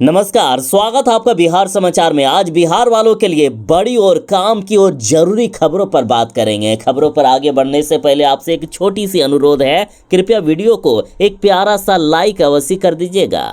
नमस्कार, स्वागत है आपका बिहार समाचार में। आज बिहार वालों के लिए बड़ी और काम की और जरूरी खबरों पर बात करेंगे। खबरों पर आगे बढ़ने से पहले आपसे एक छोटी सी अनुरोध है, कृपया वीडियो को एक प्यारा सा लाइक अवश्य कर दीजिएगा।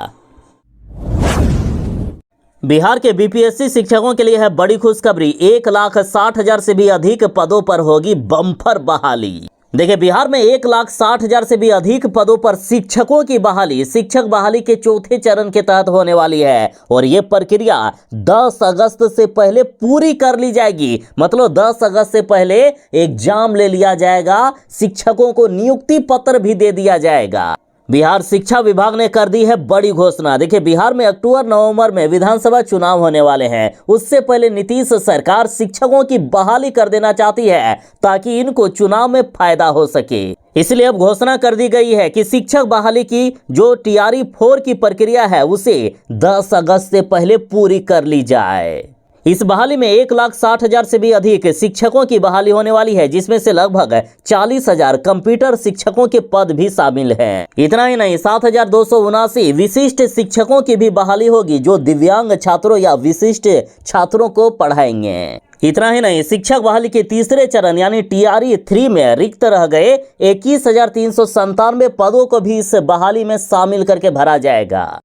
बिहार के बीपीएससी शिक्षकों के लिए है बड़ी खुशखबरी। 1,60,000 से भी अधिक पदों पर होगी बम्पर बहाली। देखिए, बिहार में 1,60,000 से भी अधिक पदों पर शिक्षकों की बहाली शिक्षक बहाली के चौथे चरण के तहत होने वाली है और ये प्रक्रिया 10 अगस्त से पहले पूरी कर ली जाएगी। मतलब 10 अगस्त से पहले एग्जाम ले लिया जाएगा, शिक्षकों को नियुक्ति पत्र भी दे दिया जाएगा। बिहार शिक्षा विभाग ने कर दी है बड़ी घोषणा। देखिए, बिहार में अक्टूबर-नवंबर में विधानसभा चुनाव होने वाले हैं। उससे पहले नीतीश सरकार शिक्षकों की बहाली कर देना चाहती है ताकि इनको चुनाव में फायदा हो सके। इसलिए अब घोषणा कर दी गई है कि शिक्षक बहाली की जो TRE 4 की प्रक्रिया है उसे 10 अगस्त से पहले पूरी कर ली जाए। इस बहाली में 1,60,000 से भी अधिक शिक्षकों की बहाली होने वाली है, जिसमें से लगभग 40,000 कंप्यूटर शिक्षकों के पद भी शामिल हैं। इतना ही नहीं, 7,279 विशिष्ट शिक्षकों की भी बहाली होगी जो दिव्यांग छात्रों या विशिष्ट छात्रों को पढ़ाएंगे। इतना ही नहीं, शिक्षक बहाली के तीसरे चरण यानी TRE 3 में रिक्त रह गए 21,397 पदों को भी इस बहाली में शामिल करके भरा जाएगा।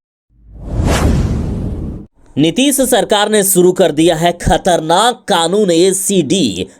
नीतीश सरकार ने शुरू कर दिया है खतरनाक कानून ACD।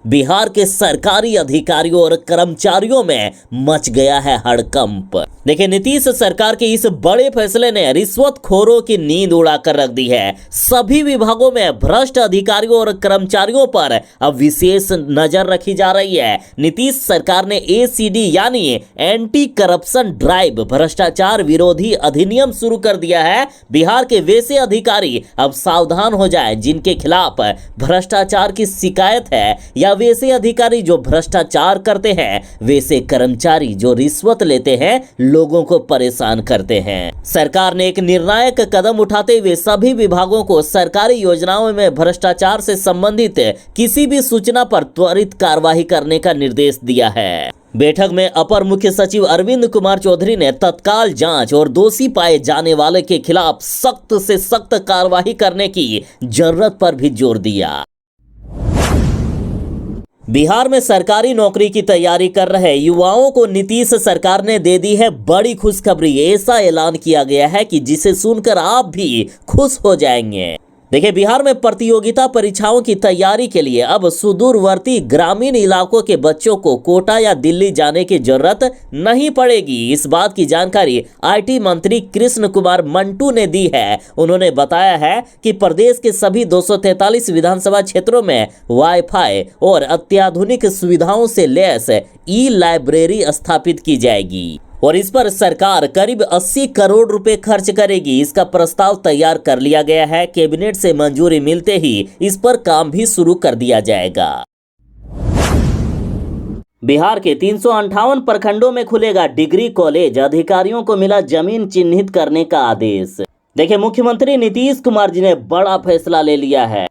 बिहार के सरकारी अधिकारियों और कर्मचारियों में मच गया है हड़कंप। देखिए, नीतीश सरकार के इस बड़े फैसले ने रिश्वतखोरों की नींद उड़ाकर रख दी है। सभी विभागों में भ्रष्ट अधिकारियों और कर्मचारियों पर अब विशेष नजर रखी जा रही है। नीतीश सरकार ने ACD यानी एंटी करप्शन ड्राइव भ्रष्टाचार विरोधी अधिनियम शुरू कर दिया है। बिहार के वैसे अधिकारी अब सावधान हो जाएं जिनके खिलाफ भ्रष्टाचार की शिकायत है, या वैसे अधिकारी जो भ्रष्टाचार करते हैं, वैसे कर्मचारी जो रिश्वत लेते हैं, लोगों को परेशान करते हैं। सरकार ने एक निर्णायक कदम उठाते हुए सभी विभागों को सरकारी योजनाओं में भ्रष्टाचार से संबंधित किसी भी सूचना पर त्वरित कार्रवाई करने का निर्देश दिया है। बैठक में अपर मुख्य सचिव अरविंद कुमार चौधरी ने तत्काल जांच और दोषी पाए जाने वाले के खिलाफ सख्त से सख्त कार्रवाई करने की जरूरत पर भी जोर दिया। बिहार में सरकारी नौकरी की तैयारी कर रहे युवाओं को नीतीश सरकार ने दे दी है बड़ी खुशखबरी। ऐसा ऐलान किया गया है कि जिसे सुनकर आप भी खुश हो जाएंगे। देखिए, बिहार में प्रतियोगिता परीक्षाओं की तैयारी के लिए अब सुदूरवर्ती ग्रामीण इलाकों के बच्चों को कोटा या दिल्ली जाने की जरूरत नहीं पड़ेगी। इस बात की जानकारी IT मंत्री कृष्ण कुमार मंटू ने दी है। उन्होंने बताया है कि प्रदेश के सभी 243 विधानसभा क्षेत्रों में वाईफाई और अत्याधुनिक सुविधाओं से लैस ई-लाइब्रेरी स्थापित की जाएगी और इस पर सरकार करीब 80 करोड़ रुपए खर्च करेगी। इसका प्रस्ताव तैयार कर लिया गया है। कैबिनेट से मंजूरी मिलते ही इस पर काम भी शुरू कर दिया जाएगा। बिहार के 358 प्रखंडों में खुलेगा डिग्री कॉलेज। अधिकारियों को मिला जमीन चिन्हित करने का आदेश। देखिए, मुख्यमंत्री नीतीश कुमार जी ने बड़ा फैसला ले लिया है।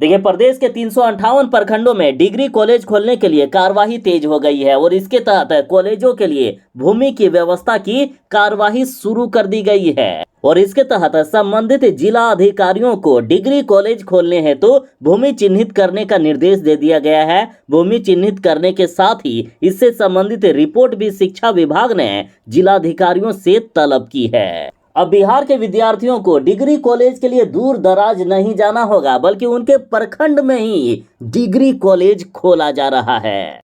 देखिए, प्रदेश के 358 प्रखंडों में डिग्री कॉलेज खोलने के लिए कार्यवाही तेज हो गई है और इसके तहत कॉलेजों के लिए भूमि की व्यवस्था की कार्यवाही शुरू कर दी गई है और इसके तहत संबंधित जिला अधिकारियों को डिग्री कॉलेज खोलने हेतु तो भूमि चिन्हित करने का निर्देश दे दिया गया है। भूमि चिन्हित करने के साथ ही इससे संबंधित रिपोर्ट भी शिक्षा विभाग ने जिलाधिकारियों से तलब की है। अब बिहार के विद्यार्थियों को डिग्री कॉलेज के लिए दूर दराज नहीं जाना होगा, बल्कि उनके प्रखंड में ही डिग्री कॉलेज खोला जा रहा है।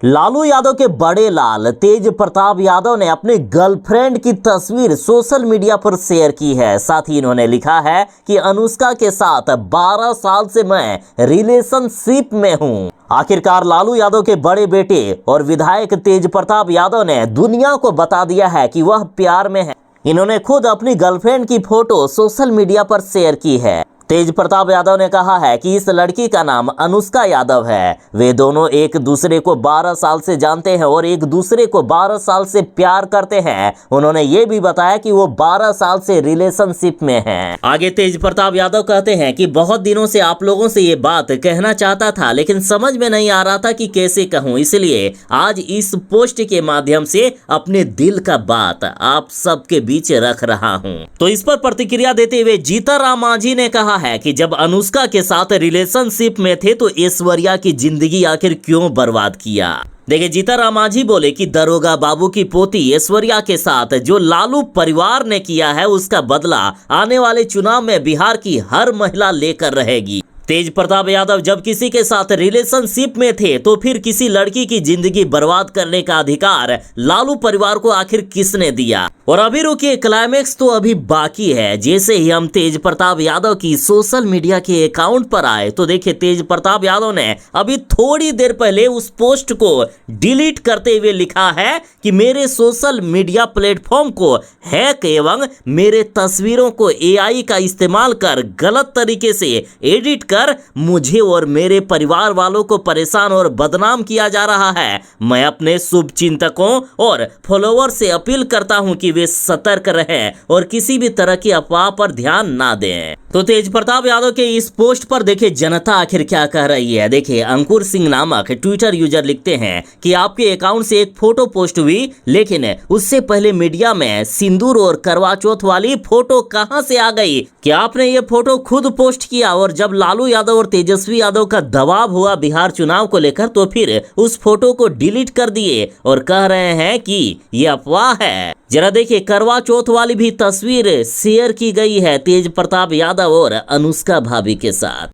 लालू यादव के बड़े लाल तेज प्रताप यादव ने अपनी गर्लफ्रेंड की तस्वीर सोशल मीडिया पर शेयर की है। साथ ही इन्होंने लिखा है कि अनुष्का के साथ 12 साल से मैं रिलेशनशिप में हूं। आखिरकार लालू यादव के बड़े बेटे और विधायक तेज प्रताप यादव ने दुनिया को बता दिया है कि वह प्यार में है। इन्होंने खुद अपनी गर्लफ्रेंड की फोटो सोशल मीडिया पर शेयर की है। तेज प्रताप यादव ने कहा है कि इस लड़की का नाम अनुष्का यादव है। वे दोनों एक दूसरे को 12 साल से जानते हैं और एक दूसरे को 12 साल से प्यार करते हैं। उन्होंने ये भी बताया कि वो 12 साल से रिलेशनशिप में हैं। आगे तेज प्रताप यादव कहते हैं कि बहुत दिनों से आप लोगों से ये बात कहना चाहता था, लेकिन समझ में नहीं आ रहा था कि कैसे कहूँ, इसलिए आज इस पोस्ट के माध्यम से अपने दिल का बात आप सबके बीच रख रहा हूँ। तो इस पर प्रतिक्रिया देते हुए जीतनराम मांझी ने कहा है कि जब अनुष्का के साथ रिलेशनशिप में थे तो ऐश्वर्या की जिंदगी आखिर क्यों बर्बाद किया। देखिए, जीतनराम मांझी बोले कि दरोगा बाबू की पोती ऐश्वर्या के साथ जो लालू परिवार ने किया है उसका बदला आने वाले चुनाव में बिहार की हर महिला लेकर रहेगी। तेज प्रताप यादव जब किसी के साथ रिलेशनशिप में थे तो फिर किसी लड़की की जिंदगी बर्बाद करने का अधिकार लालू परिवार को आखिर किसने दिया। और अभी रुकिए, क्लाइमेक्स तो अभी बाकी है। जैसे ही हम तेज प्रताप यादव की सोशल मीडिया के अकाउंट पर आए तो देखिए, तेज प्रताप यादव ने अभी थोड़ी देर पहले उस पोस्ट को डिलीट करते हुए लिखा है कि मेरे सोशल मीडिया प्लेटफॉर्म को हैक एवं मेरे तस्वीरों को एआई का इस्तेमाल कर गलत तरीके से एडिट कर मुझे और मेरे परिवार वालों को परेशान और बदनाम किया जा रहा है। मैं अपने शुभ चिंतकों और फॉलोअर से अपील करता हूं कि वे सतर्क रहें और किसी भी तरह की अफवाह पर ध्यान ना दें। तो तेज प्रताप यादव के इस पोस्ट पर देखिए जनता आखिर क्या कह रही है। देखिए, अंकुर सिंह नामक ट्विटर यूजर लिखते हैं कि आपके अकाउंट से एक फोटो पोस्ट हुई, लेकिन उससे पहले मीडिया में सिंदूर और करवा चौथ वाली फोटो कहां से आ गई? क्या आपने ये फोटो खुद पोस्ट किया? और जब लालू यादव और तेजस्वी यादव का दबाव हुआ बिहार चुनाव को लेकर तो फिर उस फोटो को डिलीट कर दिए और कह रहे हैं कि ये अफवाह है। जरा देखिए, करवा चौथ वाली भी तस्वीर शेयर की गई है तेज प्रताप यादव और अनुष्का भाभी के साथ।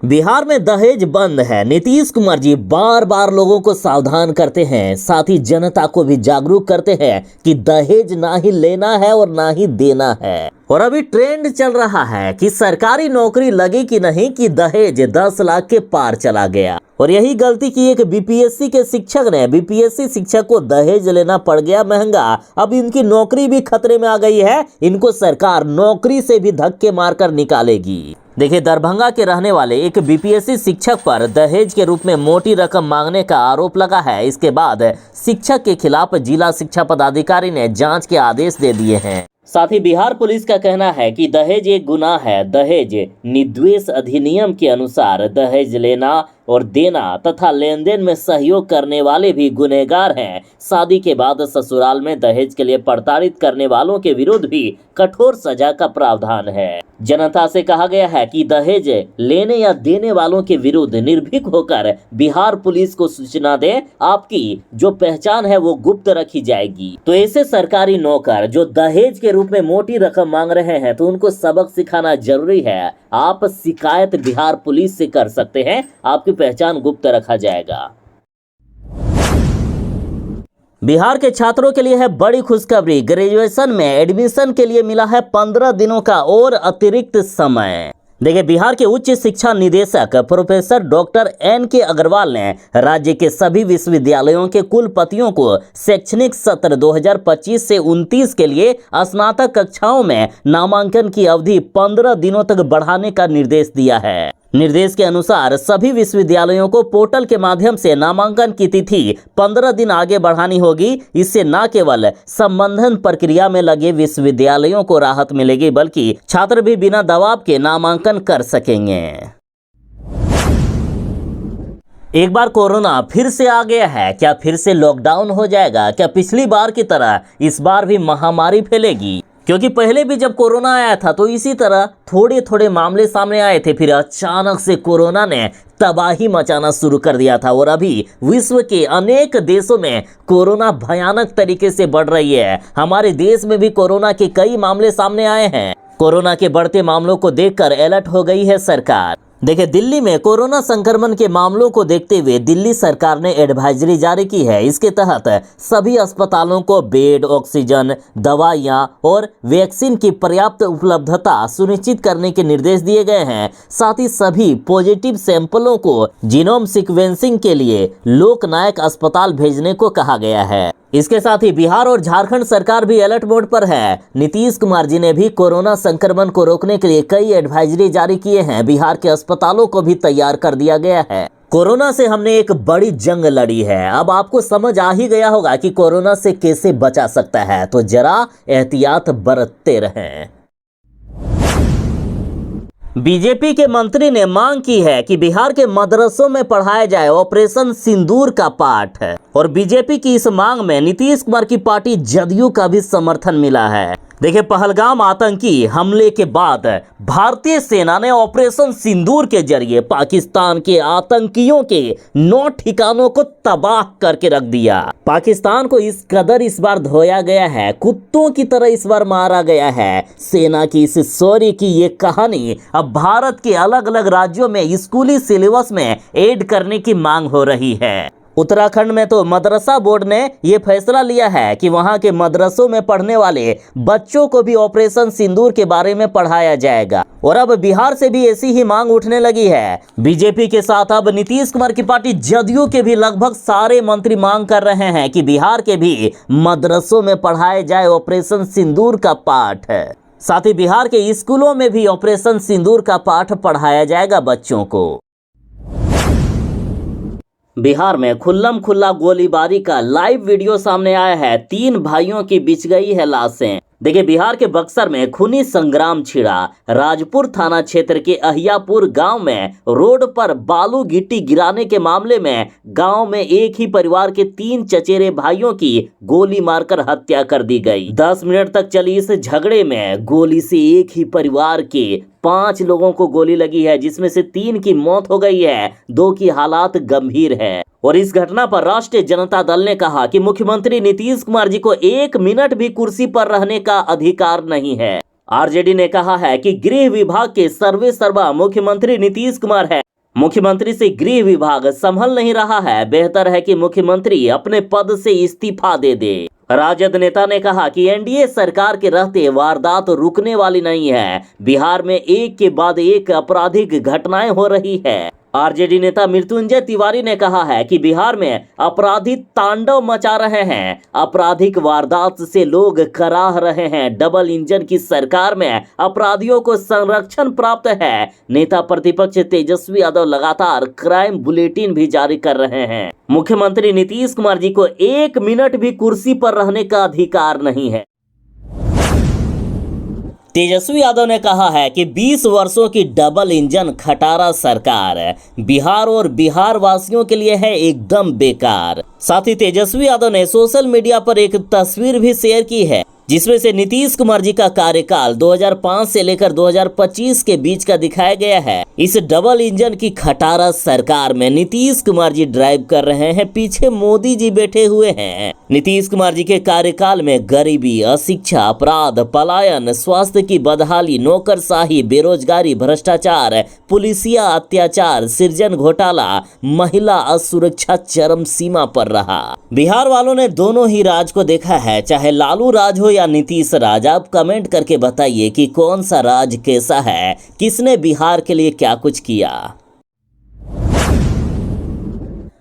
बिहार में दहेज बंद है। नीतीश कुमार जी बार बार लोगों को सावधान करते हैं, साथ ही जनता को भी जागरूक करते हैं कि दहेज ना ही लेना है और ना ही देना है। और अभी ट्रेंड चल रहा है कि सरकारी नौकरी लगी कि नहीं कि दहेज 10 लाख के पार चला गया। और यही गलती की एक बीपीएससी के शिक्षक ने। बीपीएससी शिक्षक को दहेज लेना पड़ गया महंगा। अब इनकी नौकरी भी खतरे में आ गई है। इनको सरकार नौकरी से भी धक्के मारकर निकालेगी। देखिए, दरभंगा के रहने वाले एक बीपीएससी शिक्षक पर दहेज के रूप में मोटी रकम मांगने का आरोप लगा है। इसके बाद शिक्षक के खिलाफ जिला शिक्षा पदाधिकारी ने जांच के आदेश दे दिए हैं। साथ ही बिहार पुलिस का कहना है कि दहेज एक गुनाह है। दहेज निद्वेष अधिनियम के अनुसार दहेज लेना और देना तथा लेन देन में सहयोग करने वाले भी गुनहगार हैं। शादी के बाद ससुराल में दहेज के लिए प्रताड़ित करने वालों के विरुद्ध भी कठोर सजा का प्रावधान है। जनता से कहा गया है कि दहेज लेने या देने वालों के विरुद्ध निर्भीक होकर बिहार पुलिस को सूचना दे। आपकी जो पहचान है वो गुप्त रखी जाएगी। तो ऐसे सरकारी नौकर जो दहेज के रूप में मोटी रकम मांग रहे हैं तो उनको सबक सिखाना जरूरी है। आप शिकायत बिहार पुलिस से कर सकते हैं, आपकी पहचान गुप्त रखा जाएगा। बिहार के छात्रों के लिए है बड़ी खुशखबरी। ग्रेजुएशन में एडमिशन के लिए मिला है 15 दिनों का और अतिरिक्त समय। देखिए, बिहार के उच्च शिक्षा निदेशक प्रोफेसर डॉक्टर N.K. अग्रवाल ने राज्य के सभी विश्वविद्यालयों के कुलपतियों को शैक्षणिक सत्र 2025 से 29 के लिए स्नातक कक्षाओं में नामांकन की अवधि 15 दिनों तक बढ़ाने का निर्देश दिया है। निर्देश के अनुसार सभी विश्वविद्यालयों को पोर्टल के माध्यम से नामांकन की तिथि 15 दिन आगे बढ़ानी होगी। इससे न केवल संबंधन प्रक्रिया में लगे विश्वविद्यालयों को राहत मिलेगी, बल्कि छात्र भी बिना दबाव के नामांकन कर सकेंगे। एक बार कोरोना फिर से आ गया है। क्या फिर से लॉकडाउन हो जाएगा? क्या पिछली बार की तरह इस बार भी महामारी फैलेगी? क्योंकि पहले भी जब कोरोना आया था तो इसी तरह थोड़े थोड़े मामले सामने आए थे, फिर अचानक से कोरोना ने तबाही मचाना शुरू कर दिया था। और अभी विश्व के अनेक देशों में कोरोना भयानक तरीके से बढ़ रही है। हमारे देश में भी कोरोना के कई मामले सामने आए हैं। कोरोना के बढ़ते मामलों को देखकर अलर्ट हो गई है सरकार। देखिए, दिल्ली में कोरोना संक्रमण के मामलों को देखते हुए दिल्ली सरकार ने एडवाइजरी जारी की है। इसके तहत सभी अस्पतालों को बेड, ऑक्सीजन, दवाइयां और वैक्सीन की पर्याप्त उपलब्धता सुनिश्चित करने के निर्देश दिए गए हैं। साथ ही सभी पॉजिटिव सैंपलों को जीनोम सीक्वेंसिंग के लिए लोकनायक अस्पताल भेजने को कहा गया है। इसके साथ ही बिहार और झारखंड सरकार भी अलर्ट मोड पर है। नीतीश कुमार जी ने भी कोरोना संक्रमण को रोकने के लिए कई एडवाइजरी जारी किए हैं। बिहार के अस्पतालों को भी तैयार कर दिया गया है। कोरोना से हमने एक बड़ी जंग लड़ी है। अब आपको समझ आ ही गया होगा कि कोरोना से कैसे बचा सकता है, तो जरा एहतियात बरतते रहें। बीजेपी के मंत्री ने मांग की है कि बिहार के मदरसों में पढ़ाया जाए ऑपरेशन सिंदूर का पाठ है, और बीजेपी की इस मांग में नीतीश कुमार की पार्टी जदयू का भी समर्थन मिला है। देखिए, पहलगाम आतंकी हमले के बाद भारतीय सेना ने ऑपरेशन सिंदूर के जरिए पाकिस्तान के आतंकियों के 9 ठिकानों को तबाह करके रख दिया। पाकिस्तान को इस कदर इस बार धोया गया है, कुत्तों की तरह इस बार मारा गया है। सेना की इस शौर्य की ये कहानी अब भारत के अलग अलग राज्यों में स्कूली सिलेबस में ऐड करने की मांग हो रही है। उत्तराखंड में तो मदरसा बोर्ड ने यह फैसला लिया है कि वहां के मदरसों में पढ़ने वाले बच्चों को भी ऑपरेशन सिंदूर के बारे में पढ़ाया जाएगा, और अब बिहार से भी ऐसी ही मांग उठने लगी है। बीजेपी के साथ अब नीतीश कुमार की पार्टी जदयू के भी लगभग सारे मंत्री मांग कर रहे हैं कि बिहार के भी मदरसों में पढ़ाया जाए ऑपरेशन सिंदूर का पाठ। साथ ही बिहार के स्कूलों में भी ऑपरेशन सिंदूर का पाठ पढ़ाया जाएगा बच्चों को। बिहार में खुल्लम खुल्ला गोलीबारी का लाइव वीडियो सामने आया है। 3 भाइयों की बिछ गई है लाशें। देखिए, बिहार के बक्सर में खूनी संग्राम छिड़ा। राजपुर थाना क्षेत्र के अहियापुर गांव में रोड पर बालू गिट्टी गिराने के मामले में गांव में एक ही परिवार के 3 चचेरे भाइयों की गोली मारकर हत्या कर दी गई। 10 मिनट तक चली इस झगड़े में गोली से एक ही परिवार के 5 लोगों को गोली लगी है, जिसमें से 3 की मौत हो गई है, 2 की हालात गंभीर है। और इस घटना पर राष्ट्रीय जनता दल ने कहा कि मुख्यमंत्री नीतीश कुमार जी को 1 मिनट भी कुर्सी पर रहने का अधिकार नहीं है। आरजेडी ने कहा है कि गृह विभाग के सर्वे सर्वा मुख्यमंत्री नीतीश कुमार है। मुख्यमंत्री से गृह विभाग संभल नहीं रहा है। बेहतर है कि मुख्यमंत्री अपने पद से इस्तीफा दे दे। राजद नेता ने कहा कि एनडीए सरकार के रहते वारदात रुकने वाली नहीं है। बिहार में एक के बाद एक आपराधिक घटनाएं हो रही है। आरजेडी नेता मृत्युंजय तिवारी ने कहा है कि बिहार में अपराधी तांडव मचा रहे हैं। आपराधिक वारदात से लोग कराह रहे हैं। डबल इंजन की सरकार में अपराधियों को संरक्षण प्राप्त है। नेता प्रतिपक्ष तेजस्वी यादव लगातार क्राइम बुलेटिन भी जारी कर रहे हैं। मुख्यमंत्री नीतीश कुमार जी को 1 मिनट भी कुर्सी पर रहने का अधिकार नहीं है। तेजस्वी यादव ने कहा है कि 20 वर्षों की डबल इंजन खटारा सरकार बिहार और बिहार वासियों के लिए है एकदम बेकार। साथ ही तेजस्वी यादव ने सोशल मीडिया पर एक तस्वीर भी शेयर की है, जिसमें से नीतीश कुमार जी का कार्यकाल 2005 से लेकर 2025 के बीच का दिखाया गया है। इस डबल इंजन की खटारा सरकार में नीतीश कुमार जी ड्राइव कर रहे हैं, पीछे मोदी जी बैठे हुए हैं। नीतीश कुमार जी के कार्यकाल में गरीबी, अशिक्षा, अपराध, पलायन, स्वास्थ्य की बदहाली, नौकरशाही, बेरोजगारी, भ्रष्टाचार, पुलिसिया अत्याचार, सृजन घोटाला, महिला असुरक्षा चरम सीमा पर रहा। बिहार वालों ने दोनों ही राज को देखा है, चाहे लालू राज हो या नीतीश राज। आप कमेंट करके बताइए कि कौन सा राज कैसा है, किसने बिहार के लिए क्या कुछ किया।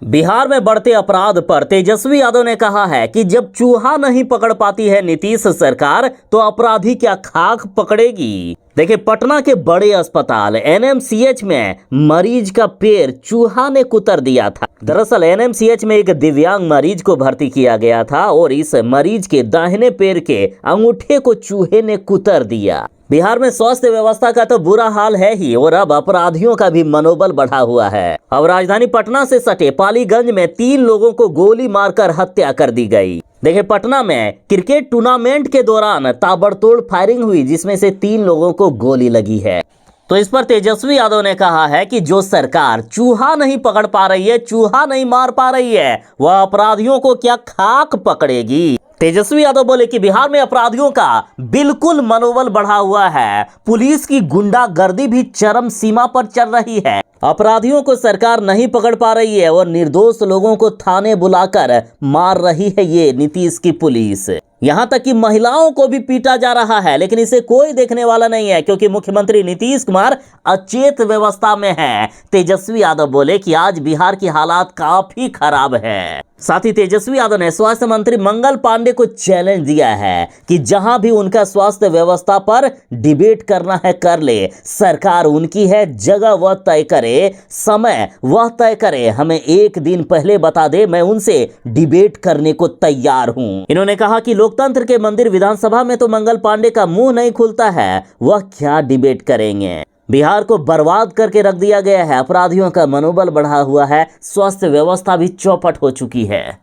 बिहार में बढ़ते अपराध पर तेजस्वी यादव ने कहा है कि जब चूहा नहीं पकड़ पाती है नीतीश सरकार, तो अपराधी क्या खाक पकड़ेगी। देखिए, पटना के बड़े अस्पताल एनएमसीएच में मरीज का पैर चूहा ने कुतर दिया था। दरअसल एनएमसीएच में एक दिव्यांग मरीज को भर्ती किया गया था और इस मरीज के दाहिने पैर के अंगूठे को चूहे ने कुतर दिया। बिहार में स्वास्थ्य व्यवस्था का तो बुरा हाल है ही, और अब अपराधियों का भी मनोबल बढ़ा हुआ है। अब राजधानी पटना से सटे पालीगंज में 3 लोगों को गोली मारकर हत्या कर दी गई। देखिए, पटना में क्रिकेट टूर्नामेंट के दौरान ताबड़तोड़ फायरिंग हुई, जिसमें से 3 लोगों को गोली लगी है। तो इस पर तेजस्वी यादव ने कहा है कि जो सरकार चूहा नहीं पकड़ पा रही है, चूहा नहीं मार पा रही है, वह अपराधियों को क्या खाक पकड़ेगी। तेजस्वी यादव बोले कि बिहार में अपराधियों का बिल्कुल मनोबल बढ़ा हुआ है। पुलिस की गुंडागर्दी भी चरम सीमा पर चल रही है। अपराधियों को सरकार नहीं पकड़ पा रही है और निर्दोष लोगों को थाने बुलाकर मार रही है ये नीतीश की पुलिस। यहाँ तक कि महिलाओं को भी पीटा जा रहा है, लेकिन इसे कोई देखने वाला नहीं है, क्योंकि मुख्यमंत्री नीतीश कुमार अचेत व्यवस्था में है। तेजस्वी यादव बोले कि आज बिहार की हालात काफी खराब है। साथ ही तेजस्वी यादव ने स्वास्थ्य मंत्री मंगल पांडे को चैलेंज दिया है कि जहां भी उनका स्वास्थ्य व्यवस्था पर डिबेट करना है कर ले, सरकार उनकी है, जगह वह तय करे, समय वह तय करे, हमें एक दिन पहले बता दे, मैं उनसे डिबेट करने को तैयार हूं। इन्होंने कहा कि लोकतंत्र के मंदिर विधानसभा में तो मंगल पांडे का मुंह नहीं खुलता है, वह क्या डिबेट करेंगे। बिहार को बर्बाद करके रख दिया गया है, अपराधियों का मनोबल बढ़ा हुआ है, स्वास्थ्य व्यवस्था भी चौपट हो चुकी है।